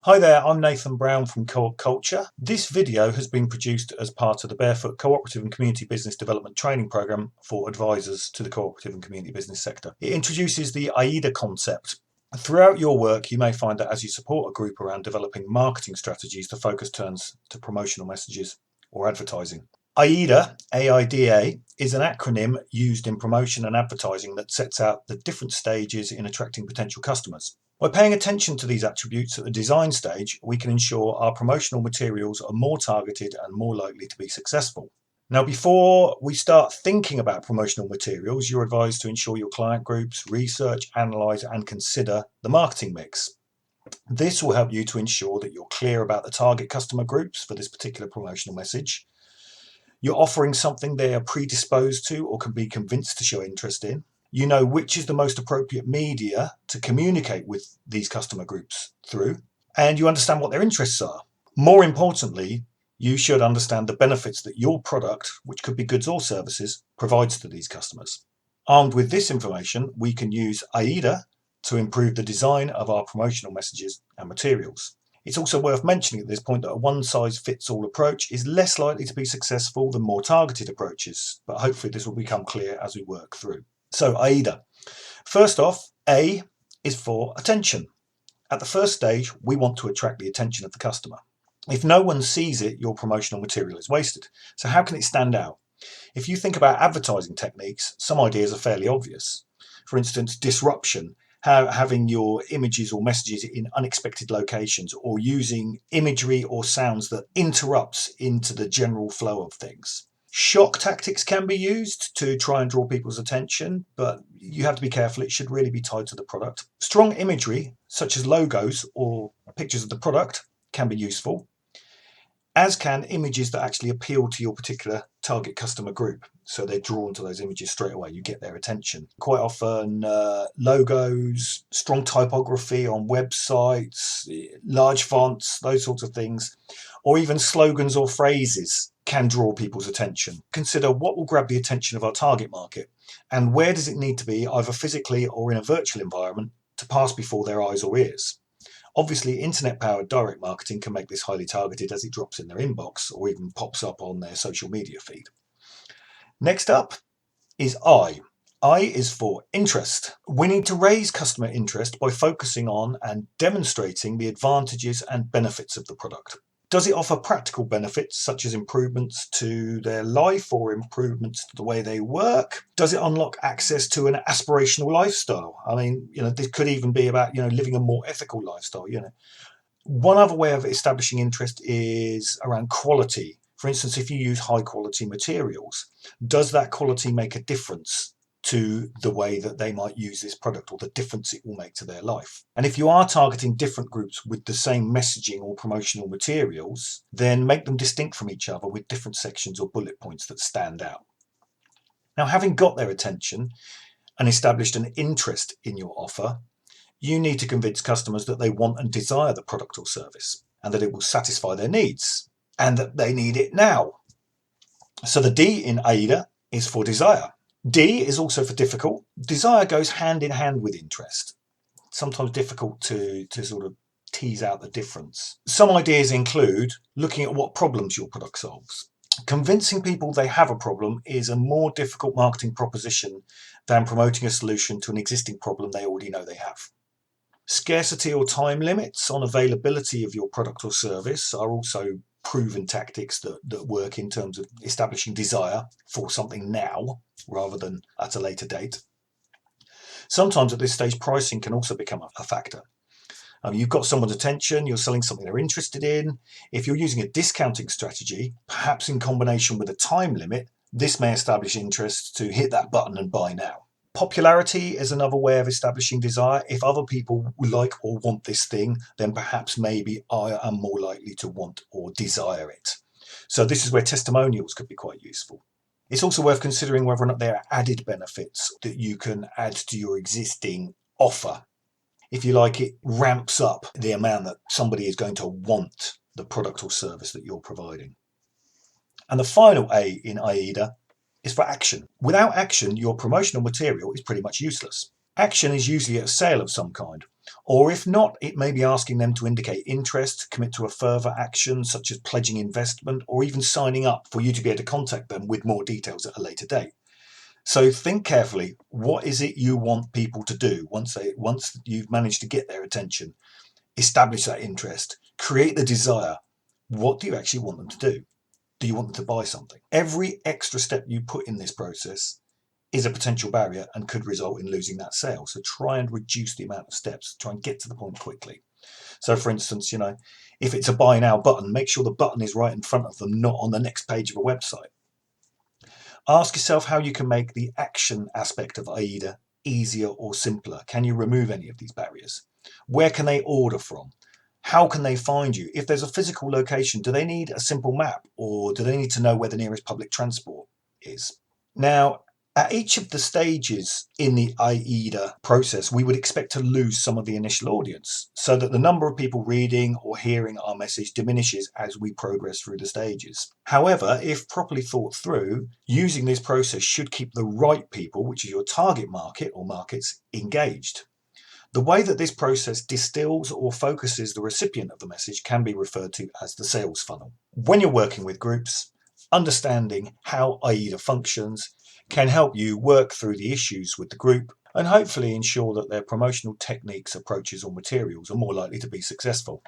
Hi there, I'm Nathan Brown from Co-op Culture. This video has been produced as part of the Barefoot Cooperative and Community Business Development Training Programme for advisors to the cooperative and community business sector. It introduces the AIDA concept. Throughout your work, you may find that as you support a group around developing marketing strategies, the focus turns to promotional messages or advertising. AIDA, AIDA, is an acronym used in promotion and advertising that sets out the different stages in attracting potential customers. By paying attention to these attributes at the design stage, we can ensure our promotional materials are more targeted and more likely to be successful. Now, before we start thinking about promotional materials, you're advised to ensure your client groups, research, analyse and consider the marketing mix. This will help you to ensure that you're clear about the target customer groups for this particular promotional message. You're offering something they are predisposed to or can be convinced to show interest in. You know which is the most appropriate media to communicate with these customer groups through, and you understand what their interests are. More importantly, you should understand the benefits that your product, which could be goods or services, provides to these customers. Armed with this information, we can use AIDA to improve the design of our promotional messages and materials. It's also worth mentioning at this point that a one-size-fits-all approach is less likely to be successful than more targeted approaches, but hopefully this will become clear as we work through. So AIDA. First off, A is for attention. At the first stage, we want to attract the attention of the customer. If no one sees it, your promotional material is wasted. So how can it stand out? If you think about advertising techniques, some ideas are fairly obvious. For instance, disruption, having your images or messages in unexpected locations, or using imagery or sounds that interrupts into the general flow of things. Shock tactics can be used to try and draw people's attention, but you have to be careful. It should really be tied to the product. Strong imagery, such as logos or pictures of the product, can be useful, as can images that actually appeal to your particular target customer group. So they're drawn to those images straight away. You get their attention. Quite often, logos, strong typography on websites, large fonts, those sorts of things, or even slogans or phrases can draw people's attention. Consider what will grab the attention of our target market and where does it need to be, either physically or in a virtual environment, to pass before their eyes or ears. Obviously, internet-powered direct marketing can make this highly targeted as it drops in their inbox or even pops up on their social media feed. Next up is I. I is for interest. We need to raise customer interest by focusing on and demonstrating the advantages and benefits of the product. Does it offer practical benefits such as improvements to their life or improvements to the way they work? Does it unlock access to an aspirational lifestyle? I mean, this could even be about, living a more ethical lifestyle, One other way of establishing interest is around quality. For instance, if you use high quality materials, does that quality make a difference to the way that they might use this product or the difference it will make to their life? And if you are targeting different groups with the same messaging or promotional materials, then make them distinct from each other with different sections or bullet points that stand out. Now, having got their attention and established an interest in your offer, you need to convince customers that they want and desire the product or service and that it will satisfy their needs and that they need it now. So the D in AIDA is for desire. D is also for difficult. Desire goes hand in hand with interest. Sometimes difficult to sort of tease out the difference. Some ideas include looking at what problems your product solves. Convincing people they have a problem is a more difficult marketing proposition than promoting a solution to an existing problem they already know they have. Scarcity or time limits on availability of your product or service are also proven tactics that work in terms of establishing desire for something now rather than at a later date. Sometimes at this stage, pricing can also become a factor. You've got someone's attention, you're selling something they're interested in. If you're using a discounting strategy, perhaps in combination with a time limit, this may establish interest to hit that button and buy now. Popularity is another way of establishing desire. If other people like or want this thing, then perhaps maybe I am more likely to want or desire it. So this is where testimonials could be quite useful. It's also worth considering whether or not there are added benefits that you can add to your existing offer. If you like, it ramps up the amount that somebody is going to want the product or service that you're providing. And the final A in AIDA is for action. Without action, your promotional material is pretty much useless. Action is usually a sale of some kind, or if not, it may be asking them to indicate interest, commit to a further action such as pledging investment, or even signing up for you to be able to contact them with more details at a later date. So think carefully, what is it you want people to do once you've managed to get their attention, establish that interest, create the desire? What do you actually want them to do? Do you want them to buy something? Every extra step you put in this process is a potential barrier and could result in losing that sale. So try and reduce the amount of steps, try and get to the point quickly. So for instance, if it's a buy now button, make sure the button is right in front of them, not on the next page of a website. Ask yourself how you can make the action aspect of AIDA easier or simpler. Can you remove any of these barriers? Where can they order from? How can they find you? If there's a physical location, do they need a simple map, or do they need to know where the nearest public transport is? Now, at each of the stages in the AIDA process, we would expect to lose some of the initial audience, so that the number of people reading or hearing our message diminishes as we progress through the stages. However, if properly thought through, using this process should keep the right people, which is your target market or markets, engaged. The way that this process distills or focuses the recipient of the message can be referred to as the sales funnel. When you're working with groups, understanding how AIDA functions can help you work through the issues with the group and hopefully ensure that their promotional techniques, approaches or materials are more likely to be successful.